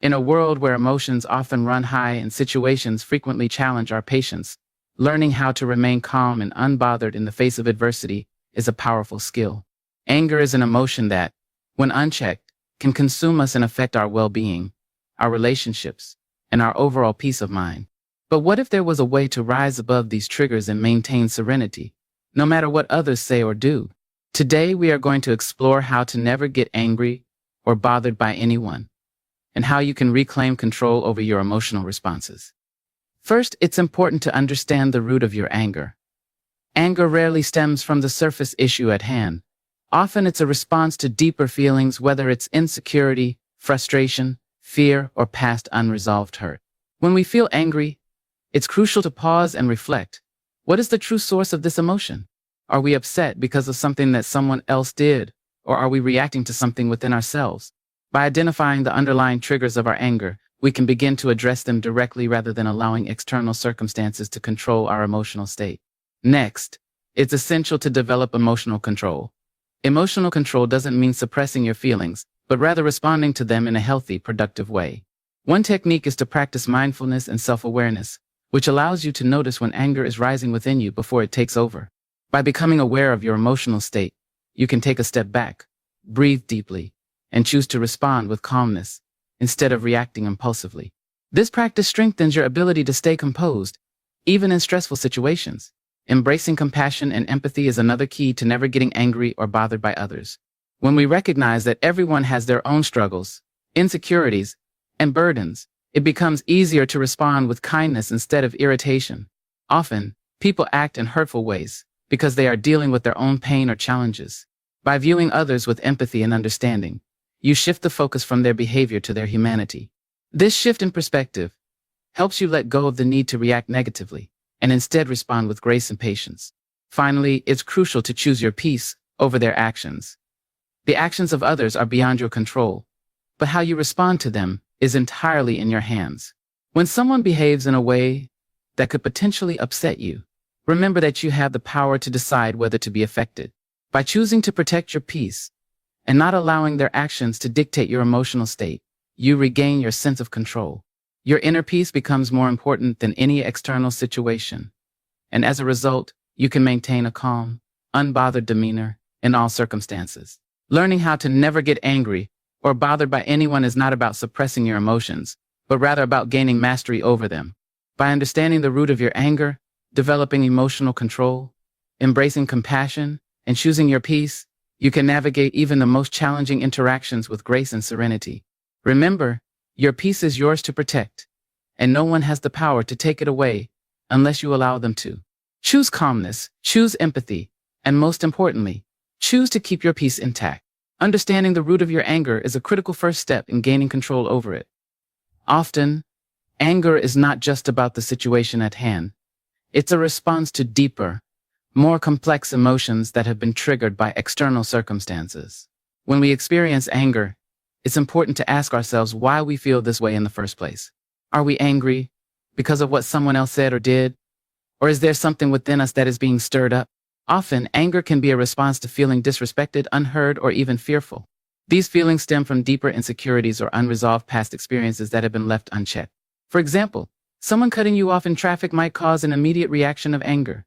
In a world where emotions often run high and situations frequently challenge our patience, learning how to remain calm and unbothered in the face of adversity is a powerful skill. Anger is an emotion that, when unchecked, can consume us and affect our well-being, our relationships, and our overall peace of mind. But what if there was a way to rise above these triggers and maintain serenity, no matter what others say or do? Today we are going to explore how to never get angry or bothered by anyone, and how you can reclaim control over your emotional responses. First, it's important to understand the root of your anger. Anger rarely stems from the surface issue at hand. Often it's a response to deeper feelings, whether it's insecurity, frustration, fear, or past unresolved hurt. When we feel angry, it's crucial to pause and reflect. What is the true source of this emotion? Are we upset because of something that someone else did, or are we reacting to something within ourselves? By identifying the underlying triggers of our anger, we can begin to address them directly rather than allowing external circumstances to control our emotional state. Next, it's essential to develop emotional control. Emotional control doesn't mean suppressing your feelings, but rather responding to them in a healthy, productive way. One technique is to practice mindfulness and self-awareness, which allows you to notice when anger is rising within you before it takes over. By becoming aware of your emotional state, you can take a step back, breathe deeply, and choose to respond with calmness, instead of reacting impulsively. This practice strengthens your ability to stay composed, even in stressful situations. Embracing compassion and empathy is another key to never getting angry or bothered by others. When we recognize that everyone has their own struggles, insecurities, and burdens, it becomes easier to respond with kindness instead of irritation. Often, people act in hurtful ways because they are dealing with their own pain or challenges. By viewing others with empathy and understanding, you shift the focus from their behavior to their humanity. This shift in perspective helps you let go of the need to react negatively and instead respond with grace and patience. Finally, it's crucial to choose your peace over their actions. The actions of others are beyond your control, but how you respond to them is entirely in your hands. When someone behaves in a way that could potentially upset you, remember that you have the power to decide whether to be affected. By choosing to protect your peace and not allowing their actions to dictate your emotional state, you regain your sense of control. Your inner peace becomes more important than any external situation, and as a result, you can maintain a calm, unbothered demeanor in all circumstances. Learning how to never get angry or bothered by anyone is not about suppressing your emotions, but rather about gaining mastery over them. By understanding the root of your anger, developing emotional control, embracing compassion, and choosing your peace, you can navigate even the most challenging interactions with grace and serenity. Remember, your peace is yours to protect, and no one has the power to take it away unless you allow them to. Choose calmness, choose empathy, and most importantly, choose to keep your peace intact. Understanding the root of your anger is a critical first step in gaining control over it. Often, anger is not just about the situation at hand. It's a response to deeper, more complex emotions that have been triggered by external circumstances. When we experience anger, it's important to ask ourselves why we feel this way in the first place. Are we angry because of what someone else said or did? Or is there something within us that is being stirred up? Often, anger can be a response to feeling disrespected, unheard, or even fearful. These feelings stem from deeper insecurities or unresolved past experiences that have been left unchecked. For example, someone cutting you off in traffic might cause an immediate reaction of anger.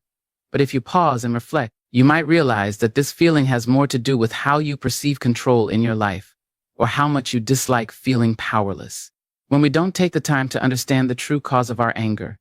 But if you pause and reflect, you might realize that this feeling has more to do with how you perceive control in your life, or how much you dislike feeling powerless. When we don't take the time to understand the true cause of our anger,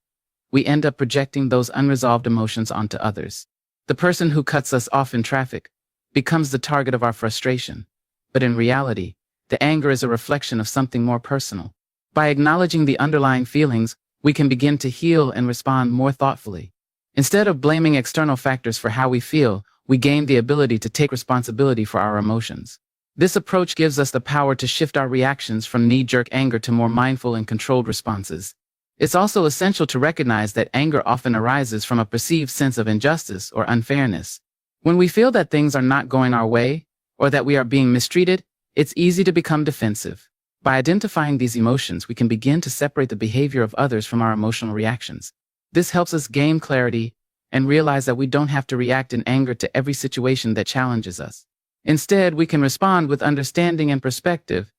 we end up projecting those unresolved emotions onto others. The person who cuts us off in traffic becomes the target of our frustration, but in reality, the anger is a reflection of something more personal. By acknowledging the underlying feelings, we can begin to heal and respond more thoughtfully. Instead of blaming external factors for how we feel, we gain the ability to take responsibility for our emotions. This approach gives us the power to shift our reactions from knee-jerk anger to more mindful and controlled responses. It's also essential to recognize that anger often arises from a perceived sense of injustice or unfairness. When we feel that things are not going our way, or that we are being mistreated, it's easy to become defensive. By identifying these emotions, we can begin to separate the behavior of others from our emotional reactions. This helps us gain clarity and realize that we don't have to react in anger to every situation that challenges us. Instead, we can respond with understanding and perspective,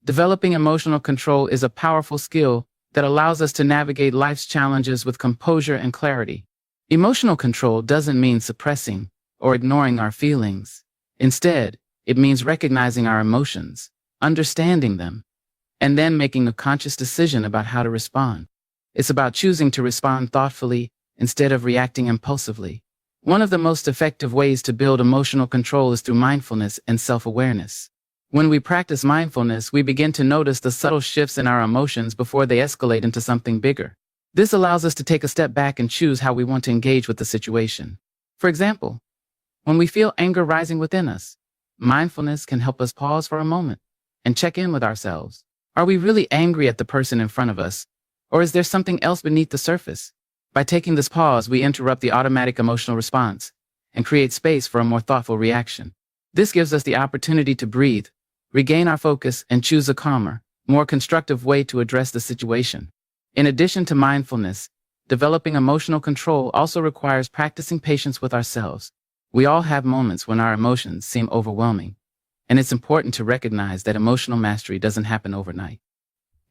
Developing emotional control is a powerful skill that allows us to navigate life's challenges with composure and clarity. Emotional control doesn't mean suppressing or ignoring our feelings. Instead, it means recognizing our emotions, understanding them, and then making a conscious decision about how to respond. It's about choosing to respond thoughtfully instead of reacting impulsively. One of the most effective ways to build emotional control is through mindfulness and self-awareness. When we practice mindfulness, we begin to notice the subtle shifts in our emotions before they escalate into something bigger. This allows us to take a step back and choose how we want to engage with the situation. For example, when we feel anger rising within us, mindfulness can help us pause for a moment and check in with ourselves. Are we really angry at the person in front of us, or is there something else beneath the surface? By taking this pause, we interrupt the automatic emotional response and create space for a more thoughtful reaction. This gives us the opportunity to breathe, regain our focus, and choose a calmer, more constructive way to address the situation. In addition to mindfulness, developing emotional control also requires practicing patience with ourselves. We all have moments when our emotions seem overwhelming, and it's important to recognize that emotional mastery doesn't happen overnight.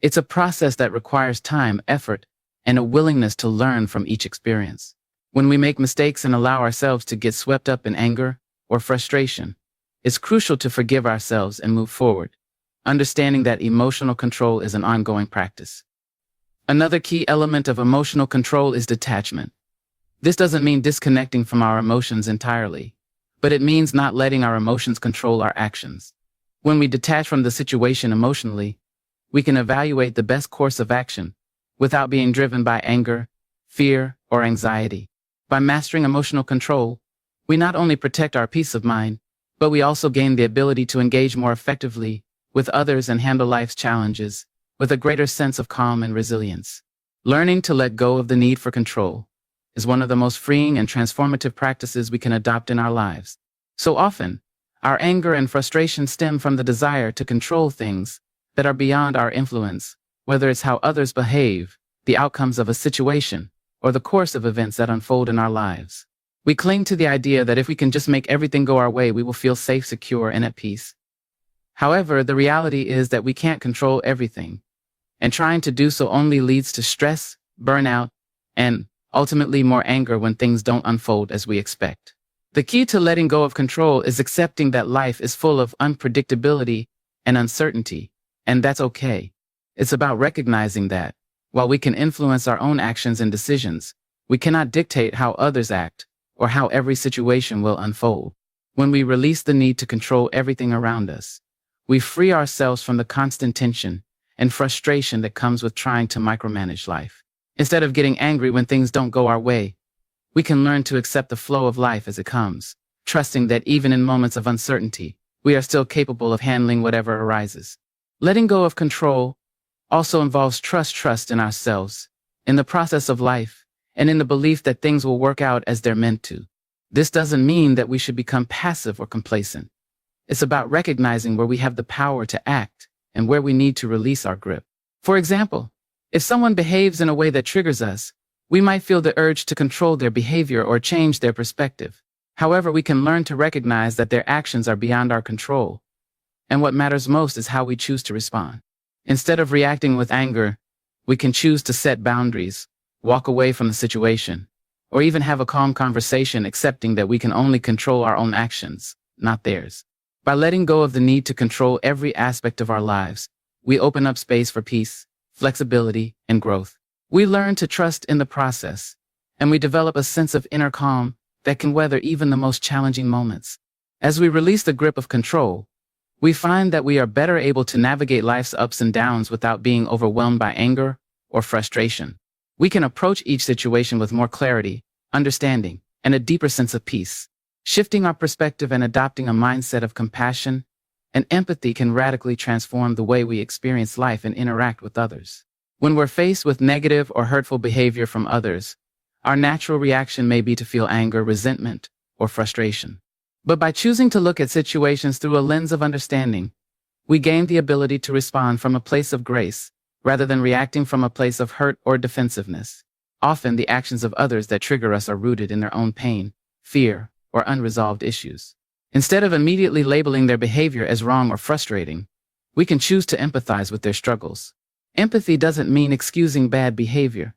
It's a process that requires time, effort, and a willingness to learn from each experience. When we make mistakes and allow ourselves to get swept up in anger or frustration, it's crucial to forgive ourselves and move forward, understanding that emotional control is an ongoing practice. Another key element of emotional control is detachment. This doesn't mean disconnecting from our emotions entirely, but it means not letting our emotions control our actions. When we detach from the situation emotionally, we can evaluate the best course of action without being driven by anger, fear, or anxiety. By mastering emotional control, we not only protect our peace of mind, but we also gain the ability to engage more effectively with others and handle life's challenges with a greater sense of calm and resilience. Learning to let go of the need for control is one of the most freeing and transformative practices we can adopt in our lives. So often, our anger and frustration stem from the desire to control things that are beyond our influence, whether it's how others behave, the outcomes of a situation, or the course of events that unfold in our lives. We cling to the idea that if we can just make everything go our way, we will feel safe, secure, and at peace. However, the reality is that we can't control everything, and trying to do so only leads to stress, burnout, and ultimately more anger when things don't unfold as we expect. The key to letting go of control is accepting that life is full of unpredictability and uncertainty, and that's okay. It's about recognizing that, while we can influence our own actions and decisions, we cannot dictate how others act or how every situation will unfold. When we release the need to control everything around us, we free ourselves from the constant tension and frustration that comes with trying to micromanage life. Instead of getting angry when things don't go our way, we can learn to accept the flow of life as it comes, trusting that even in moments of uncertainty, we are still capable of handling whatever arises. Letting go of control also involves trust in ourselves, in the process of life, and in the belief that things will work out as they're meant to. This doesn't mean that we should become passive or complacent. It's about recognizing where we have the power to act and where we need to release our grip. For example, if someone behaves in a way that triggers us, we might feel the urge to control their behavior or change their perspective. However, we can learn to recognize that their actions are beyond our control, and what matters most is how we choose to respond. Instead of reacting with anger, we can choose to set boundaries, walk away from the situation, or even have a calm conversation, accepting that we can only control our own actions, not theirs. By letting go of the need to control every aspect of our lives, we open up space for peace, flexibility, and growth. We learn to trust in the process, and we develop a sense of inner calm that can weather even the most challenging moments. As we release the grip of control, we find that we are better able to navigate life's ups and downs without being overwhelmed by anger or frustration. We can approach each situation with more clarity, understanding, and a deeper sense of peace. Shifting our perspective and adopting a mindset of compassion and empathy can radically transform the way we experience life and interact with others. When we're faced with negative or hurtful behavior from others, our natural reaction may be to feel anger, resentment, or frustration. But by choosing to look at situations through a lens of understanding, we gain the ability to respond from a place of grace, rather than reacting from a place of hurt or defensiveness. Often the actions of others that trigger us are rooted in their own pain, fear, or unresolved issues. Instead of immediately labeling their behavior as wrong or frustrating, we can choose to empathize with their struggles. Empathy doesn't mean excusing bad behavior,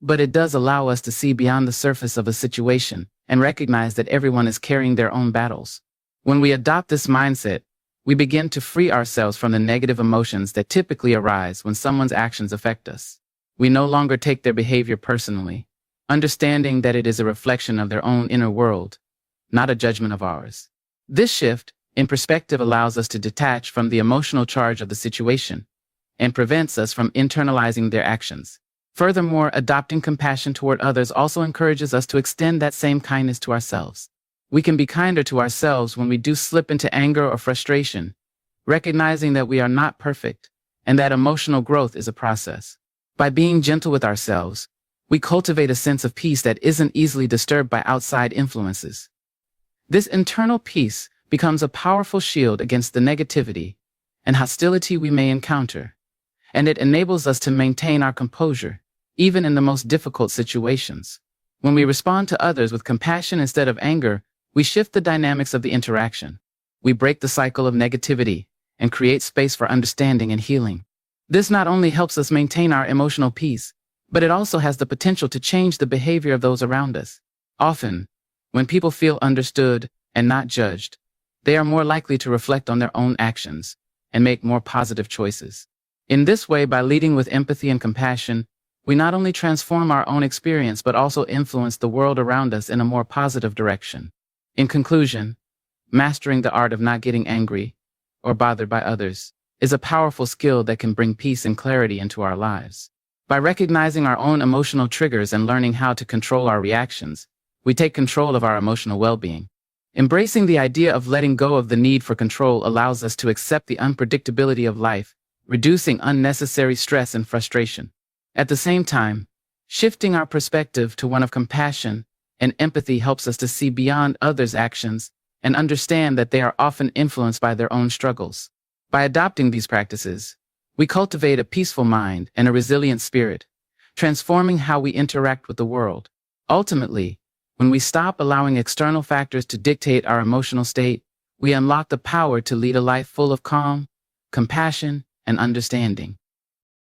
but it does allow us to see beyond the surface of a situation and recognize that everyone is carrying their own battles. When we adopt this mindset, we begin to free ourselves from the negative emotions that typically arise when someone's actions affect us. We no longer take their behavior personally, understanding that it is a reflection of their own inner world, not a judgment of ours. This shift in perspective allows us to detach from the emotional charge of the situation and prevents us from internalizing their actions. Furthermore, adopting compassion toward others also encourages us to extend that same kindness to ourselves. We can be kinder to ourselves when we do slip into anger or frustration, recognizing that we are not perfect and that emotional growth is a process. By being gentle with ourselves, we cultivate a sense of peace that isn't easily disturbed by outside influences. This internal peace becomes a powerful shield against the negativity and hostility we may encounter, and it enables us to maintain our composure, even in the most difficult situations. When we respond to others with compassion instead of anger, we shift the dynamics of the interaction. We break the cycle of negativity and create space for understanding and healing. This not only helps us maintain our emotional peace, but it also has the potential to change the behavior of those around us. Often, when people feel understood and not judged, they are more likely to reflect on their own actions and make more positive choices. In this way, by leading with empathy and compassion, we not only transform our own experience but also influence the world around us in a more positive direction. In conclusion, mastering the art of not getting angry or bothered by others is a powerful skill that can bring peace and clarity into our lives. By recognizing our own emotional triggers and learning how to control our reactions, we take control of our emotional well-being. Embracing the idea of letting go of the need for control allows us to accept the unpredictability of life, reducing unnecessary stress and frustration. At the same time, shifting our perspective to one of compassion and empathy helps us to see beyond others' actions and understand that they are often influenced by their own struggles. By adopting these practices, we cultivate a peaceful mind and a resilient spirit, transforming how we interact with the world. Ultimately, when we stop allowing external factors to dictate our emotional state, we unlock the power to lead a life full of calm, compassion, and understanding.